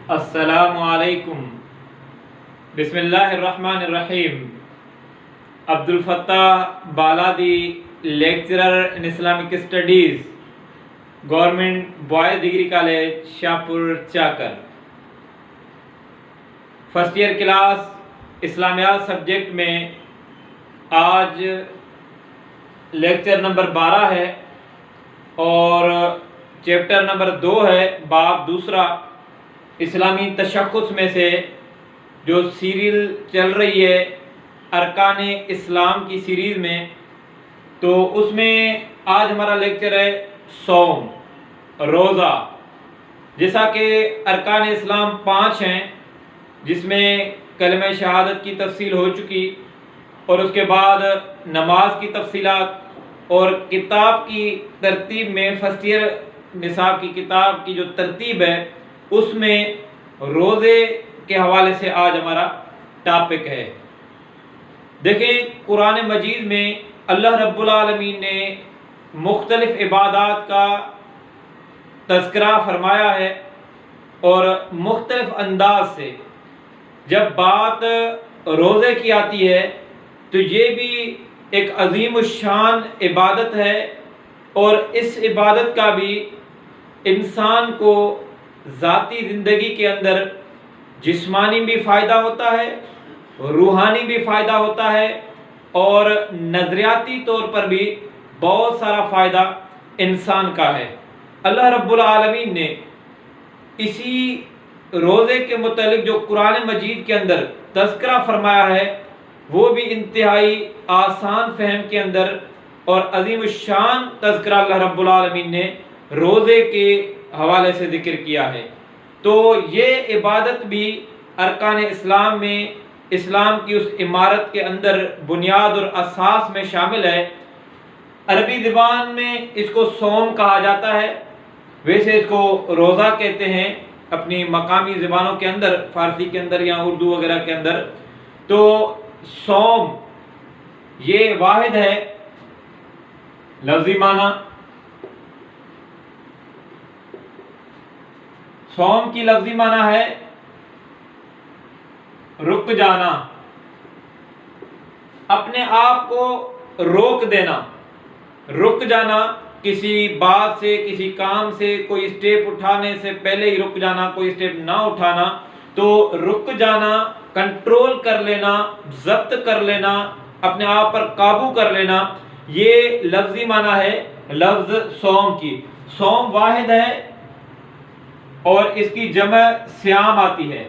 السلام علیکم۔ بسم اللہ الرحمن الرحیم۔ Abdul Fattah Baladi, lecturer in Islamic studies, government boys degree college Shahpur Chakar. First year class اسلامیات سبجیکٹ میں آج لیکچر نمبر 12 ہے اور چیپٹر نمبر 2 ہے، باب دوسرا، اسلامی تشخص میں سے جو سیریل چل رہی ہے ارکان اسلام کی سیریز میں، تو اس میں آج ہمارا لیکچر ہے صوم، روزہ۔ جیسا کہ ارکان اسلام 5 ہیں، جس میں کلمہ شہادت کی تفصیل ہو چکی، اور اس کے بعد نماز کی تفصیلات اور کتاب کی ترتیب میں فرسٹ ایئر نصاب کی کتاب کی جو ترتیب ہے اس میں روزے کے حوالے سے آج ہمارا ٹاپک ہے۔ دیکھیں، قرآن مجید میں اللہ رب العالمین نے مختلف عبادات کا تذکرہ فرمایا ہے، اور مختلف انداز سے جب بات روزے کی آتی ہے تو یہ بھی ایک عظیم الشان عبادت ہے، اور اس عبادت کا بھی انسان کو ذاتی زندگی کے اندر جسمانی بھی فائدہ ہوتا ہے، روحانی بھی فائدہ ہوتا ہے، اور نظریاتی طور پر بھی بہت سارا فائدہ انسان کا ہے۔ اللہ رب العالمین نے اسی روزے کے متعلق جو قرآن مجید کے اندر تذکرہ فرمایا ہے وہ بھی انتہائی آسان فہم کے اندر اور عظیم الشان تذکرہ اللہ رب العالمین نے روزے کے حوالے سے ذکر کیا ہے۔ تو یہ عبادت بھی ارکان اسلام میں اسلام کی اس عمارت کے اندر بنیاد اور اساس میں شامل ہے۔ عربی زبان میں اس کو صوم کہا جاتا ہے، ویسے اس کو روزہ کہتے ہیں اپنی مقامی زبانوں کے اندر، فارسی کے اندر یا اردو وغیرہ کے اندر۔ تو صوم یہ واحد ہے لفظی معنی۔ صوم کی لفظی معنی ہے رک جانا، اپنے آپ کو روک دینا، رک جانا، کسی بات سے، کسی کام سے، کوئی اسٹیپ اٹھانے سے پہلے ہی رک جانا، کوئی اسٹیپ نہ اٹھانا۔ تو رک جانا، کنٹرول کر لینا، ضبط کر لینا، اپنے آپ پر قابو کر لینا، یہ لفظی معنی ہے لفظ صوم کی۔ صوم واحد ہے اور اس کی جمع صیام آتی ہے۔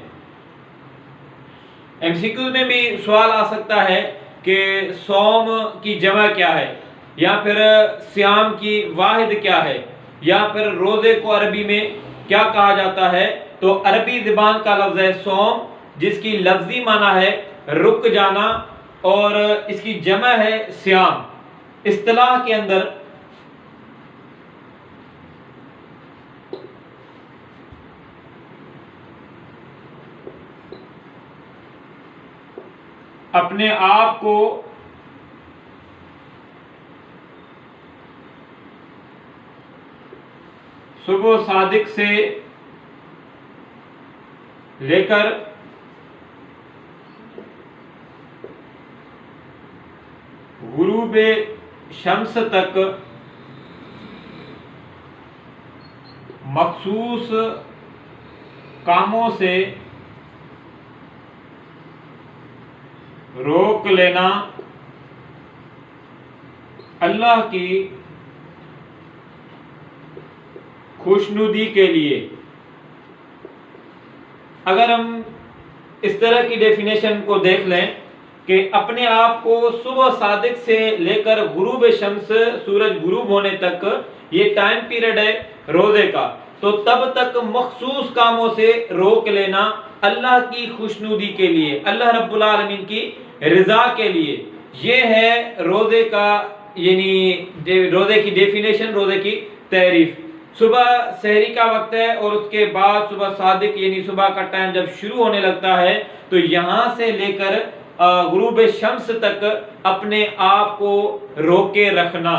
ایم سی کیو میں بھی سوال آ سکتا ہے کہ صوم کی جمع کیا ہے، یا پھر صیام کی واحد کیا ہے، یا پھر روزے کو عربی میں کیا کہا جاتا ہے۔ تو عربی زبان کا لفظ ہے صوم، جس کی لفظی معنی ہے رک جانا، اور اس کی جمع ہے صیام۔ اصطلاح کے اندر اپنے آپ کو صبح صادق سے لے کر غروب شمس تک مخصوص کاموں سے روک لینا، اللہ کی خوشنودی کے لیے۔ اگر ہم اس طرح کی ڈیفینیشن کو دیکھ لیں کہ اپنے آپ کو صبح صادق سے لے کر غروب شمس، سورج غروب ہونے تک، یہ ٹائم پیریڈ ہے روزے کا، تو تب تک مخصوص کاموں سے روک لینا اللہ کی خوشنودی کے لیے، اللہ رب العالمین کی رضا کے لیے۔ یہ ہے روزے کا، یعنی روزے کی ڈیفینیشن، روزے کی تعریف۔ صبح سحری کا وقت ہے، اور اس کے بعد صبح صادق یعنی صبح کا ٹائم جب شروع ہونے لگتا ہے تو یہاں سے لے کر غروب شمس تک اپنے آپ کو روکے رکھنا،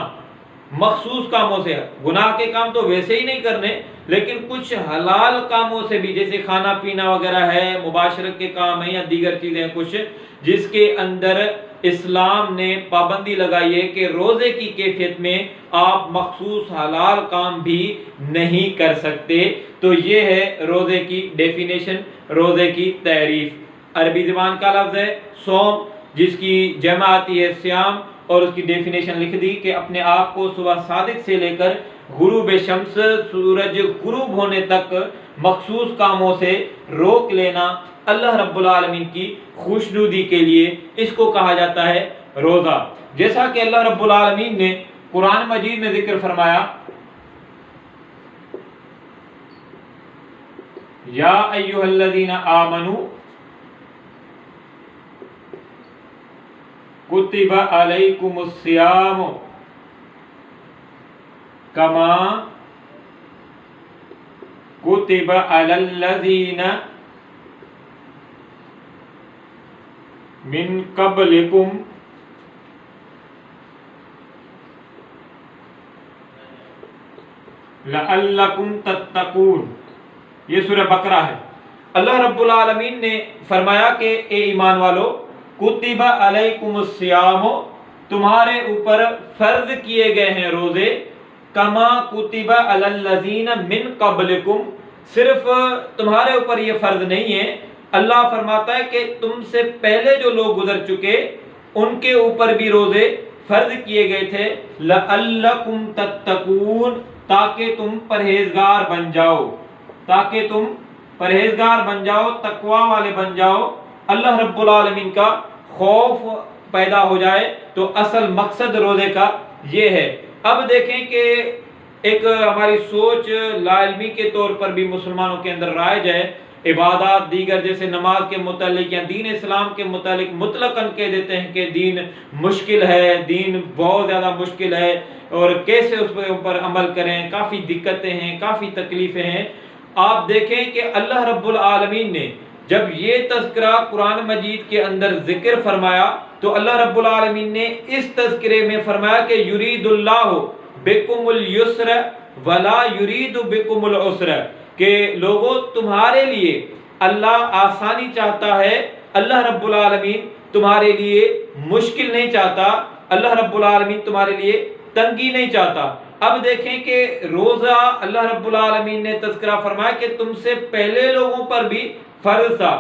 مخصوص کاموں سے۔ گناہ کے کام تو ویسے ہی نہیں کرنے، لیکن کچھ حلال کاموں سے بھی، جیسے کھانا پینا وغیرہ ہے، مباشرت کے کام ہیں یا دیگر چیزیں کچھ جس کے اندر اسلام نے پابندی لگائی ہے کہ روزے کی کیفیت میں آپ مخصوص حلال کام بھی نہیں کر سکتے. تو یہ ہے روزے کی ڈیفینیشن، روزے کی تعریف. عربی زبان کا لفظ ہے صوم، جس کی جمع آتی ہے سیام، اور اس کی ڈیفینیشن لکھ دی کہ اپنے آپ کو صبح صادق سے لے کر غروب شمس، سورج غروب ہونے تک مخصوص کاموں سے روک لینا اللہ رب العالمین کی خوشنودی کے لیے، اس کو کہا جاتا ہے روزہ. جیسا کہ اللہ رب العالمین نے قرآن مجید میں ذکر فرمایا، یا ایھا الذین آمنوا کتب علیکم الصیام کما کتب علی الذین من قبلکم لعلکم تتقون. یہ سورہ بقرہ ہے. اللہ رب العالمین نے فرمایا کہ اے ایمان والو، کتب علیکم الصیام، تمہارے اوپر فرض کیے گئے ہیں روزے، کما کتب علی الذین من قبلکم، صرف تمہارے اوپر یہ فرض نہیں ہے، اللہ فرماتا ہے کہ تم سے پہلے جو لوگ گزر چکے ان کے اوپر بھی روزے فرض کیے گئے تھے، لعلکم تتقون، تاکہ تم پرہیزگار بن جاؤ، تاکہ تم پرہیزگار بن جاؤ، تقوی والے بن جاؤ، اللہ رب العالمین کا خوف پیدا ہو جائے. تو اصل مقصد روزے کا یہ ہے. اب دیکھیں کہ ایک ہماری سوچ لا علمی کے طور پر بھی مسلمانوں کے اندر رائج ہے، عبادات دیگر جیسے نماز کے متعلق یا دین اسلام کے متعلق مطلقاً کہہ دیتے ہیں کہ دین مشکل ہے، دین بہت زیادہ مشکل ہے، اور کیسے اس کے اوپر عمل کریں، کافی دقتیں ہیں، کافی تکلیفیں ہیں. آپ دیکھیں کہ اللہ رب العالمین نے جب یہ تذکرہ قرآن مجید کے اندر ذکر فرمایا تو اللہ رب العالمین نے اس تذکرے میں فرمایا کہ یرید اللہ بکم اليسر ولا یرید بکم العسر، کہ لوگوں تمہارے لیے اللہ آسانی چاہتا ہے، اللہ رب العالمین تمہارے لیے مشکل نہیں چاہتا، اللہ رب العالمین تمہارے لیے تنگی نہیں چاہتا. اب دیکھیں کہ روزہ اللہ رب العالمین نے تذکرہ فرمایا کہ تم سے پہلے لوگوں پر بھی فرض تھا.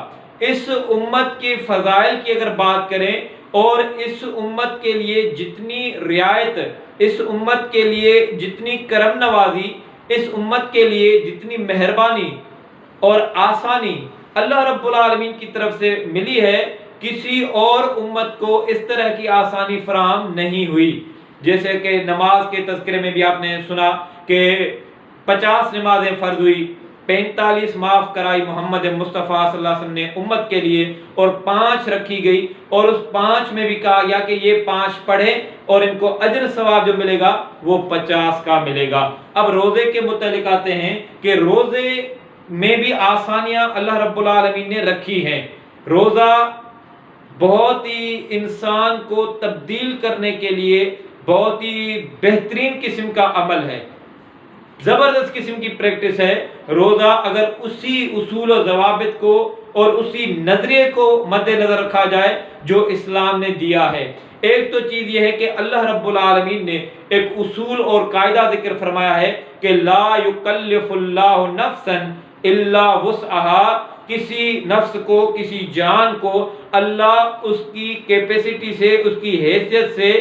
اس امت کے فضائل کی اگر بات کریں اور اس امت کے لیے جتنی رعایت، اس امت کے لیے جتنی کرم نوازی، اس امت کے لیے جتنی مہربانی اور آسانی اللہ رب العالمین کی طرف سے ملی ہے، کسی اور امت کو اس طرح کی آسانی فراہم نہیں ہوئی. جیسے کہ نماز کے تذکرے میں بھی آپ نے سنا کہ 50 نمازیں فرض ہوئی، 45 معاف کرائی محمد مصطفیٰ صلی اللہ علیہ وسلم نے امت کے لیے، اور 5 رکھی گئی، اور اس 5 میں بھی کہا گیا کہ یہ 5 پڑھیں اور ان کو اجر ثواب جو ملے گا وہ 50 کا ملے گا. اب روزے کے متعلق آتے ہیں کہ روزے میں بھی آسانیاں اللہ رب العالمین نے رکھی ہیں. روزہ بہت ہی انسان کو تبدیل کرنے کے لیے بہت ہی بہترین قسم کا عمل ہے، زبردست قسم کی پریکٹس ہے. روزہ اگر اسی اصول و ضوابط کو اور اسی نظریے کو مد نظر رکھا جائے جو اسلام نے دیا ہے. ایک تو چیز یہ ہے کہ اللہ رب العالمین نے ایک اصول اور قاعدہ ذکر فرمایا ہے کہ لا یکلف اللہ نفسا الا وسعها، کسی نفس کو، کسی جان کو اللہ اس کی کیپیسٹی سے، اس کی حیثیت سے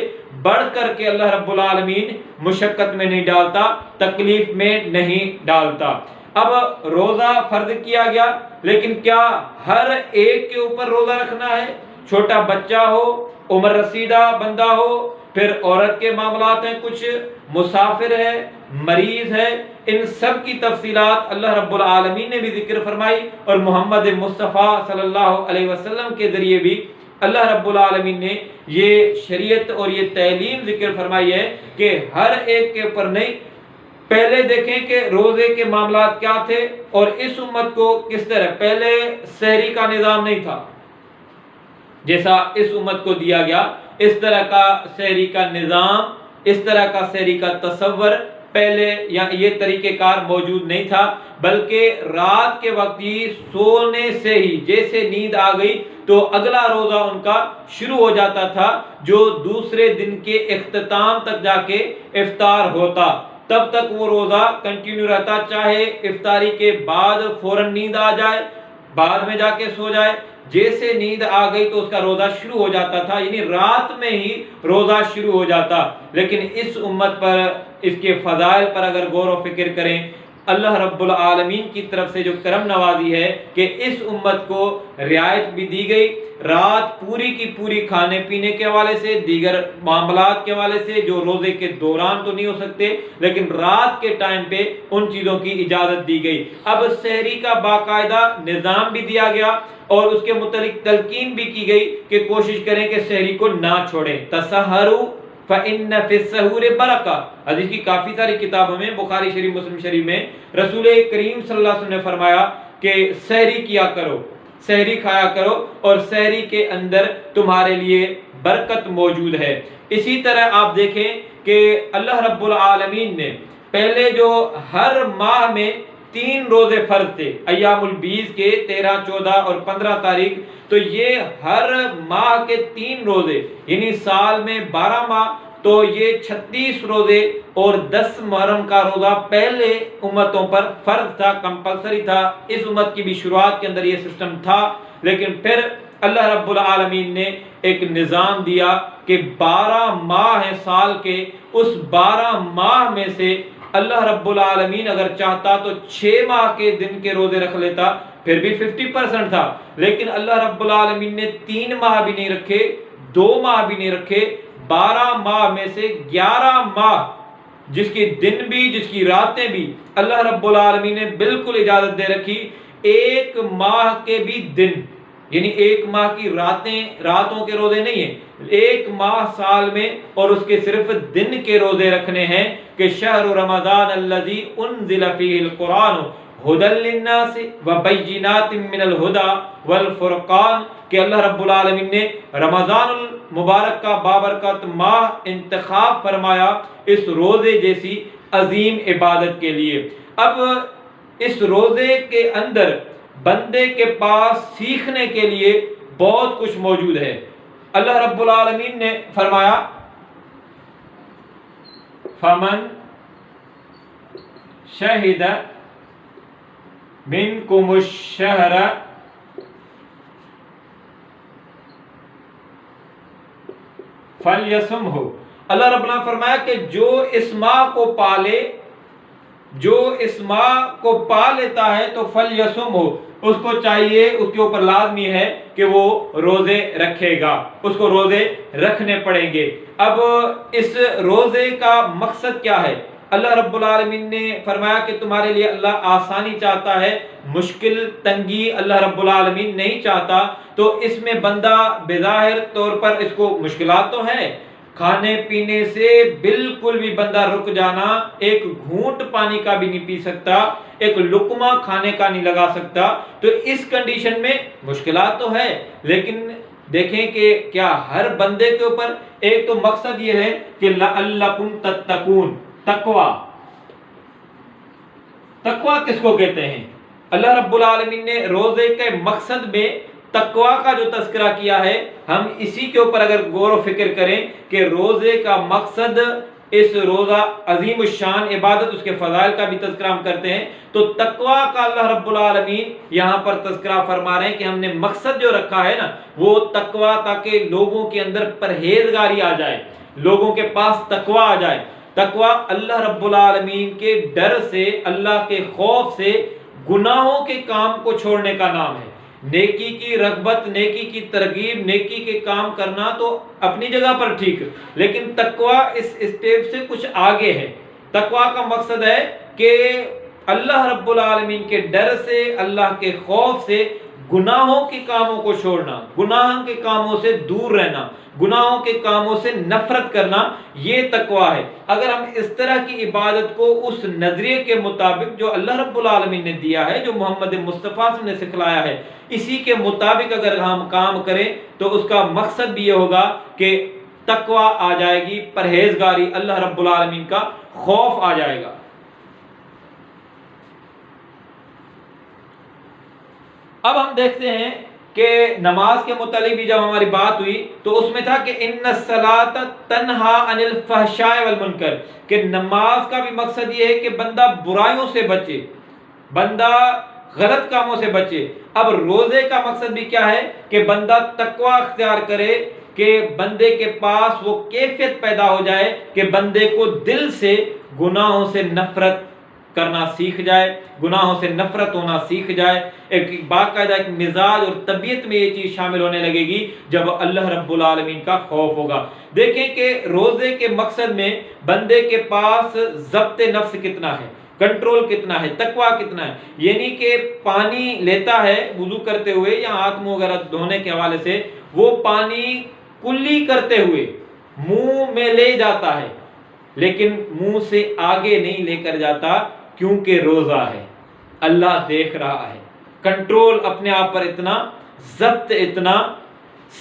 بڑھ کر کے اللہ رب العالمین مشقت میں نہیں ڈالتا، تکلیف میں نہیں ڈالتا. اب روزہ فرض کیا گیا، لیکن کیا ہر ایک کے اوپر روزہ رکھنا ہے؟ چھوٹا بچہ ہو، عمر رسیدہ بندہ ہو، پھر عورت کے معاملات ہیں، کچھ مسافر ہے، مریض ہے، ان سب کی تفصیلات اللہ رب العالمین نے بھی ذکر فرمائی، اور محمد مصطفیٰ صلی اللہ علیہ وسلم کے ذریعے بھی اللہ رب العالمین نے یہ شریعت اور یہ تعلیم ذکر فرمائی ہے کہ ہر ایک کے اوپر نہیں. پہلے دیکھیں کہ روزے کے معاملات کیا تھے اور اس امت کو کس طرح. پہلے سحری کا نظام نہیں تھا جیسا اس امت کو دیا گیا، اس طرح کا سحری کا نظام، اس طرح کا سحری کا تصور پہلے یہ طریقہ کار موجود نہیں تھا، بلکہ رات کے وقت ہی سونے سے ہی جیسے نیند آ گئی تو اگلا روزہ ان کا شروع ہو جاتا تھا، جو دوسرے دن کے اختتام تک جا کے افطار ہوتا، تب تک وہ روزہ کنٹینیو رہتا، چاہے افطاری کے بعد فوراً نیند آ جائے، بعد میں جا کے سو جائے، جیسے نیند آ گئی تو اس کا روزہ شروع ہو جاتا تھا، یعنی رات میں ہی روزہ شروع ہو جاتا۔ لیکن اس امت پر، اس کے فضائل پر اگر غور و فکر کریں، اللہ رب العالمین کی طرف سے جو کرم نوازی ہے کہ اس امت کو رعایت بھی دی گئی، رات پوری کی پوری کھانے پینے کے حوالے سے، دیگر معاملات کے حوالے سے جو روزے کے دوران تو نہیں ہو سکتے، لیکن رات کے ٹائم پہ ان چیزوں کی اجازت دی گئی۔ اب سحری کا باقاعدہ نظام بھی دیا گیا اور اس کے متعلق تلقین بھی کی گئی کہ کوشش کریں کہ سحری کو نہ چھوڑیں۔ تسحروا فإن فی السحور برکہ، حدیث کی کافی ساری کتابوں میں، بخاری شریف، مسلم شریف میں رسول کریم صلی اللہ علیہ وسلم نے فرمایا کہ سحری کیا کرو، سحری کھایا کرو، اور سحری کے اندر تمہارے لیے برکت موجود ہے۔ اسی طرح آپ دیکھیں کہ اللہ رب العالمین نے پہلے جو ہر ماہ میں 3 روزے فرض تھے، ایام البیض کے 13، 14 اور 15 تاریخ، تو یہ ہر ماہ کے 3 روزے، یعنی سال میں 12 ماہ، تو یہ 36 روزے اور 10 محرم کا روزہ پہلے امتوں پر فرض تھا، کمپلسری تھا۔ اس امت کی بھی شروعات کے اندر یہ سسٹم تھا، لیکن پھر اللہ رب العالمین نے ایک نظام دیا کہ 12 ماہ ہیں سال کے، اس 12 ماہ میں سے اللہ رب العالمین اگر چاہتا تو 6 ماہ کے دن کے روزے رکھ لیتا، پھر بھی 50% تھا، لیکن اللہ رب العالمین نے 3 ماہ بھی نہیں رکھے، 2 ماہ بھی نہیں رکھے، 12 ماہ میں سے 11 ماہ، جس کی دن بھی جس کی راتیں بھی اللہ رب العالمین نے بالکل اجازت دے رکھی۔ 1 ماہ کے بھی دن، یعنی 1 ماہ کی راتوں کے روزے نہیں ہیں، 1 ماہ سال میں، اور اس کے صرف دن کے روزے رکھنے ہیں کہ شہر رمضان الذی انزل فیہ القرآن ھدی للناس وبینات من الھدی والفرقان، کہ اللہ رب العالمین نے رمضان المبارک کا بابرکت ماہ انتخاب فرمایا اس روزے جیسی عظیم عبادت کے لیے۔ اب اس روزے کے اندر بندے کے پاس سیکھنے کے لیے بہت کچھ موجود ہے۔ اللہ رب العالمین نے فرمایا فمن شہد منکم الشہر فلیصمہ، اللہ رب العالمین نے فرمایا کہ جو اس ماہ کو پالے، جو اس ماہ کو پا لیتا ہے تو فلیصمہ، اس کو چاہیے، اس کے اوپر لازمی ہے کہ وہ روزے رکھے گا، اس کو روزے رکھنے پڑیں گے۔ اب اس روزے کا مقصد کیا ہے؟ اللہ رب العالمین نے فرمایا کہ تمہارے لیے اللہ آسانی چاہتا ہے، مشکل تنگی اللہ رب العالمین نہیں چاہتا، تو اس میں بندہ بظاہر طور پر اس کو مشکلات تو ہے، کھانے پینے سے بالکل بھی بندہ رک جانا، ایک گھونٹ پانی کا بھی نہیں پی سکتا، ایک لقمہ کھانے کا نہیں لگا سکتا، تو اس کنڈیشن میں مشکلات تو ہے، لیکن دیکھیں کہ کیا ہر بندے کے اوپر ایک تو مقصد یہ ہے کہ لعلکم تتقون، تقوی۔ تقوی کس کو کہتے ہیں؟ اللہ رب العالمین نے روزے کے مقصد میں تقوی کا جو تذکرہ کیا ہے، ہم اسی کے اوپر اگر غور و فکر کریں کہ روزے کا مقصد، اس روزہ عظیم الشان عبادت، اس کے فضائل کا بھی تذکرہ ہم کرتے ہیں، تو تقوی کا اللہ رب العالمین یہاں پر تذکرہ فرما رہے ہیں کہ ہم نے مقصد جو رکھا ہے نا، وہ تقوی، تاکہ لوگوں کے اندر پرہیزگاری آ جائے، لوگوں کے پاس تقوی آ جائے۔ تقوی اللہ رب العالمین کے ڈر سے، اللہ کے خوف سے گناہوں کے کام کو چھوڑنے کا نام ہے۔ نیکی کی رغبت، نیکی کی ترغیب، نیکی کے کام کرنا تو اپنی جگہ پر ٹھیک، لیکن تقوی اس اسٹیپ سے کچھ آگے ہے۔ تقوی کا مقصد ہے کہ اللہ رب العالمین کے ڈر سے، اللہ کے خوف سے گناہوں کے کاموں کو چھوڑنا، گناہ کے کاموں سے دور رہنا، گناہوں کے کاموں سے نفرت کرنا، یہ تقوی ہے۔ اگر ہم اس طرح کی عبادت کو اس نظریے کے مطابق جو اللہ رب العالمین نے دیا ہے، جو محمد مصطفیٰ نے سکھلایا ہے، اسی کے مطابق اگر ہم کام کریں تو اس کا مقصد بھی یہ ہوگا کہ تقوی آ جائے گی، پرہیزگاری اللہ رب العالمین کا خوف آ جائے گا۔ اب ہم دیکھتے ہیں کہ نماز کے متعلق بھی جب ہماری بات ہوئی تو اس میں تھا کہ ان الصلاۃ تنہا عن الفحشاء والمنکر، کہ نماز کا بھی مقصد یہ ہے کہ بندہ برائیوں سے بچے، بندہ غلط کاموں سے بچے۔ اب روزے کا مقصد بھی کیا ہے کہ بندہ تقوی اختیار کرے، کہ بندے کے پاس وہ کیفیت پیدا ہو جائے کہ بندے کو دل سے گناہوں سے نفرت کرنا سیکھ جائے، گناہوں سے نفرت ہونا سیکھ جائے، ایک باقاعدہ ایک مزاج اور طبیعت میں یہ چیز شامل ہونے لگے گی جب اللہ رب العالمین کا خوف ہوگا۔ دیکھیں کہ روزے کے مقصد میں بندے کے پاس ضبط نفس کتنا ہے، کنٹرول کتنا ہے، تقوی کتنا ہے، یعنی کہ پانی لیتا ہے وضو کرتے ہوئے یا ہاتھ منہ وغیرہ دھونے کے حوالے سے، وہ پانی کلی کرتے ہوئے منہ میں لے جاتا ہے لیکن منہ سے آگے نہیں لے کر جاتا، کیونکہ روزہ ہے، اللہ دیکھ رہا ہے۔ کنٹرول اپنے آپ پر اتنا، ضبط اتنا،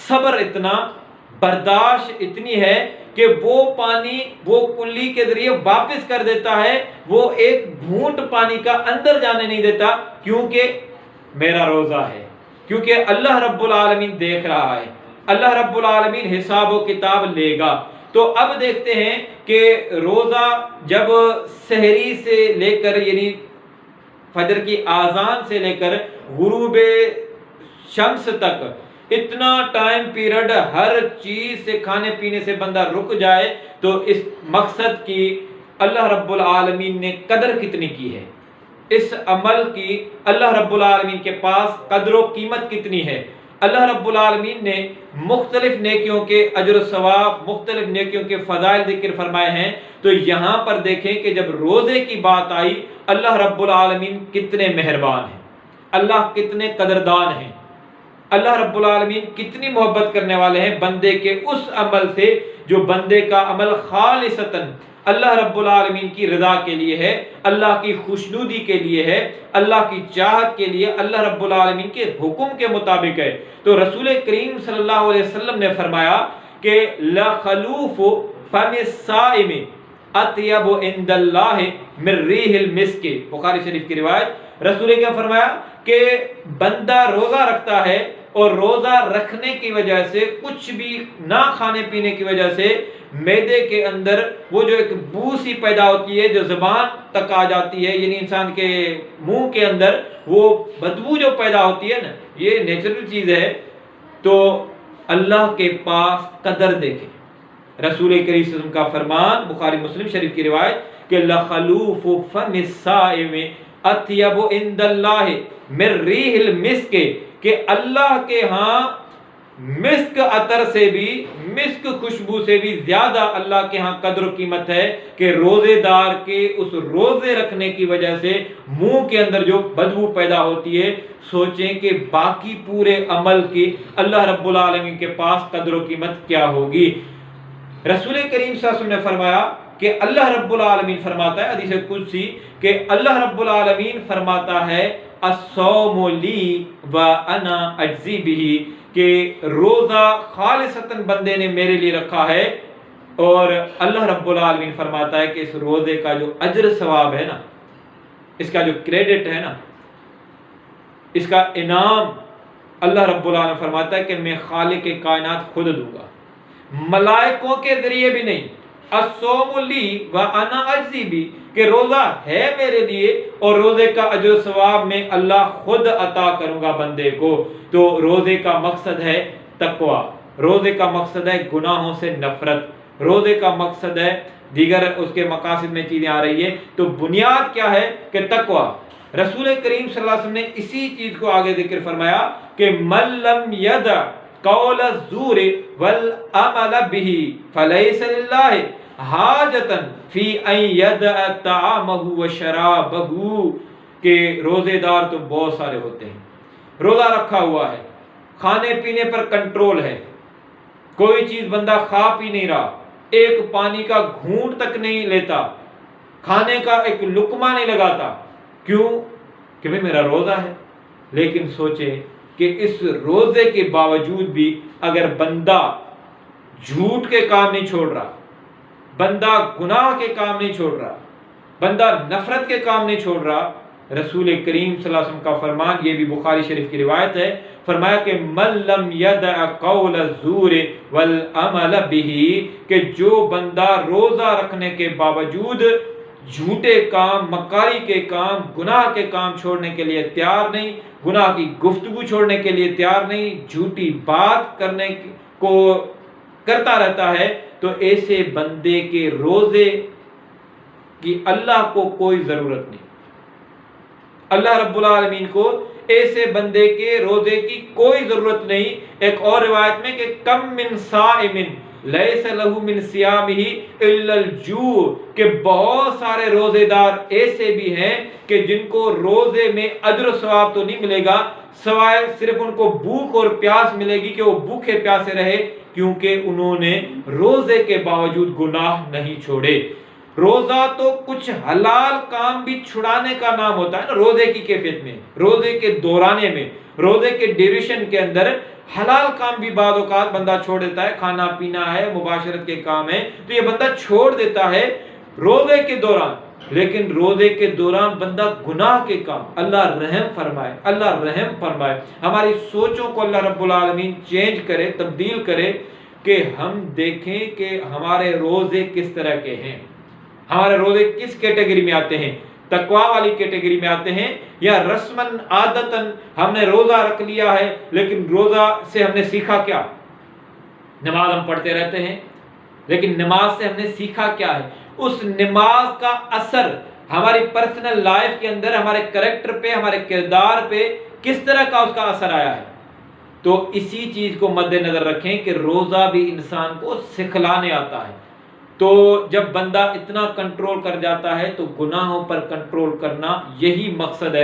صبر اتنا، برداشت اتنی ہے کہ وہ پانی وہ کلی کے ذریعے واپس کر دیتا ہے، وہ ایک گھونٹ پانی کا اندر جانے نہیں دیتا، کیونکہ میرا روزہ ہے، کیونکہ اللہ رب العالمین دیکھ رہا ہے، اللہ رب العالمین حساب و کتاب لے گا۔ تو اب دیکھتے ہیں کہ روزہ جب سحری سے لے کر یعنی فجر کی آذان سے لے کر غروب شمس تک اتنا ٹائم پیریڈ ہر چیز سے کھانے پینے سے بندہ رک جائے، تو اس مقصد کی اللہ رب العالمین نے قدر کتنی کی ہے، اس عمل کی اللہ رب العالمین کے پاس قدر و قیمت کتنی ہے۔ اللہ رب العالمین نے مختلف نیکیوں کے اجر و ثواب، مختلف نیکیوں کے فضائل ذکر فرمائے ہیں، تو یہاں پر دیکھیں کہ جب روزے کی بات آئی اللہ رب العالمین کتنے مہربان ہیں، اللہ کتنے قدردان ہیں، اللہ رب العالمین کتنی محبت کرنے والے ہیں بندے کے اس عمل سے جو بندے کا عمل خالصتاً اللہ رب العالمین کی رضا کے لیے ہے، اللہ کی خوشنودی کے لیے ہے، اللہ کی چاہت کے لیے، اللہ رب العالمین کے حکم کے مطابق ہے۔ تو رسول کریم صلی اللہ علیہ وسلم نے فرمایا کہ لَخَلُوفُ فَمِ الصَّائِمِ اطیب عند اللہ من ریح المسک، بخاری شریف کی روایت۔ رسول کیا فرمایا کہ بندہ روزہ رکھتا ہے اور روزہ رکھنے کی وجہ سے، کچھ بھی نہ کھانے پینے کی وجہ سے معدے کے اندر وہ جو ایک بو سی پیدا ہوتی ہے جو زبان تک آ جاتی ہے، یعنی انسان کے منہ کے اندر وہ بدبو جو پیدا ہوتی ہے نا، یہ نیچرل چیز ہے۔ تو اللہ کے پاس قدر دیکھیں، رسول کریم صلی اللہ علیہ وسلم کا فرمان، بخاری مسلم شریف کی روایت کہ لَخَلُوفُ فَمِ الصَّائِمِ اطیب عند اللہ من ریح المسک، کہ اللہ کے ہاں مسک عطر سے بھی، مسک خوشبو سے بھی زیادہ اللہ کے ہاں قدر و قیمت ہے کہ روزے دار کے اس روزے رکھنے کی وجہ سے منہ کے اندر جو بدبو پیدا ہوتی ہے، سوچیں کہ باقی پورے عمل کی اللہ رب العالمین کے پاس قدر و قیمت کیا ہوگی۔ رسول کریم صلی اللہ علیہ وسلم نے فرمایا کہ اللہ رب العالمین فرماتا ہے حدیث قدسی کہ اللہ رب العالمین فرماتا ہے الصوم لی وانا اجزی بہ، کہ روزہ خالصتاً بندے نے میرے لیے رکھا ہے، اور اللہ رب العالمین فرماتا ہے کہ اس روزے کا جو اجر ثواب ہے نا، اس کا جو کریڈٹ ہے نا، اس کا انعام اللہ رب العالمین فرماتا ہے کہ میں خالق کائنات خود دوں گا، ملائکوں کے ذریعے بھی نہیں۔ الصوم لی وانا اجزی بہ، کہ روزہ ہے میرے لیے اور روزے کا اجر و ثواب میں اللہ خود عطا کروں گا بندے کو۔ تو روزے کا مقصد ہے تقوی، روزے کا مقصد ہے گناہوں سے نفرت، روزے کا مقصد ہے دیگر اس کے مقاصد میں چیزیں آ رہی ہیں۔ تو بنیاد کیا ہے کہ تقوی۔ رسول کریم صلی اللہ علیہ وسلم نے اسی چیز کو آگے ذکر فرمایا کہ من لم یدع قول الزور والعمل به فلیس للہ حاجتاً فی ان یدع طعامہ وشرابہ، کہ روزے دار تو بہت سارے ہوتے ہیں، روزہ رکھا ہوا ہے، کھانے پینے پر کنٹرول ہے، کوئی چیز بندہ کھا پی نہیں رہا، ایک پانی کا گھونٹ تک نہیں لیتا، کھانے کا ایک لقمہ نہیں لگاتا، کیوں کہ بھئی میرا روزہ ہے۔ لیکن سوچے کہ اس روزے کے باوجود بھی اگر بندہ جھوٹ کے کام نہیں چھوڑ رہا، بندہ گناہ کے کام نہیں چھوڑ رہا، بندہ نفرت کے کام نہیں چھوڑ رہا، رسول کریم صلی اللہ علیہ وسلم کا فرمان، یہ بھی بخاری شریف کی روایت ہے، فرمایا کہ من لم یدع قول الزور والعمل به، کہ جو بندہ روزہ رکھنے کے باوجود جھوٹے کام، مکاری کے کام، گناہ کے کام چھوڑنے کے لیے تیار نہیں، گناہ کی گفتگو چھوڑنے کے لیے تیار نہیں، جھوٹی بات کرنے کو کرتا رہتا ہے، تو ایسے بندے کے روزے کی اللہ کو کوئی ضرورت نہیں۔ اللہ رب العالمین کو ایسے بندے کے روزے کی کوئی ضرورت نہیں۔ ایک اور روایت میں کہ کم من صائم لیس لہ من صیامہ الا الجوع، کہ بہت سارے روزے دار ایسے بھی ہیں کہ جن کو روزے میں اجر و ثواب تو نہیں ملے گا، سوائے صرف ان کو بھوک اور پیاس ملے گی کہ وہ بھوکے پیاسے رہے، کیونکہ انہوں نے روزے کے باوجود گناہ نہیں چھوڑے۔ روزہ تو کچھ حلال کام بھی چھڑانے کا نام ہوتا ہے نا، روزے کی کیفیت میں، روزے کے دورانے میں، روزے کے ڈیوریشن کے اندر حلال کام بھی بعض اوقات بندہ چھوڑ دیتا ہے، کھانا پینا ہے، مباشرت کے کام ہے، تو یہ بندہ چھوڑ دیتا ہے روزے کے دوران۔ لیکن روزے کے دوران بندہ گناہ کے کام، اللہ رحم فرمائے، اللہ رحم فرمائے، ہماری سوچوں کو اللہ رب العالمین چینج کرے، تبدیل کرے، کہ ہم دیکھیں کہ ہمارے روزے کس طرح کے ہیں، ہمارے روزے کس کیٹیگری میں آتے ہیں، تقوی والی کیٹیگری میں آتے ہیں، یا رسمن عادتن ہم نے روزہ رکھ لیا ہے لیکن روزہ سے ہم نے سیکھا کیا؟ نماز ہم پڑھتے رہتے ہیں لیکن نماز سے ہم نے سیکھا کیا ہے؟ اس نماز کا اثر ہماری پرسنل لائف کے اندر، ہمارے کریکٹر پہ، ہمارے کردار پہ کس طرح کا اس کا اثر آیا ہے؟ تو اسی چیز کو مد نظر رکھیں کہ روزہ بھی انسان کو سکھلانے آتا ہے۔ تو جب بندہ اتنا کنٹرول کر جاتا ہے تو گناہوں پر کنٹرول کرنا یہی مقصد ہے۔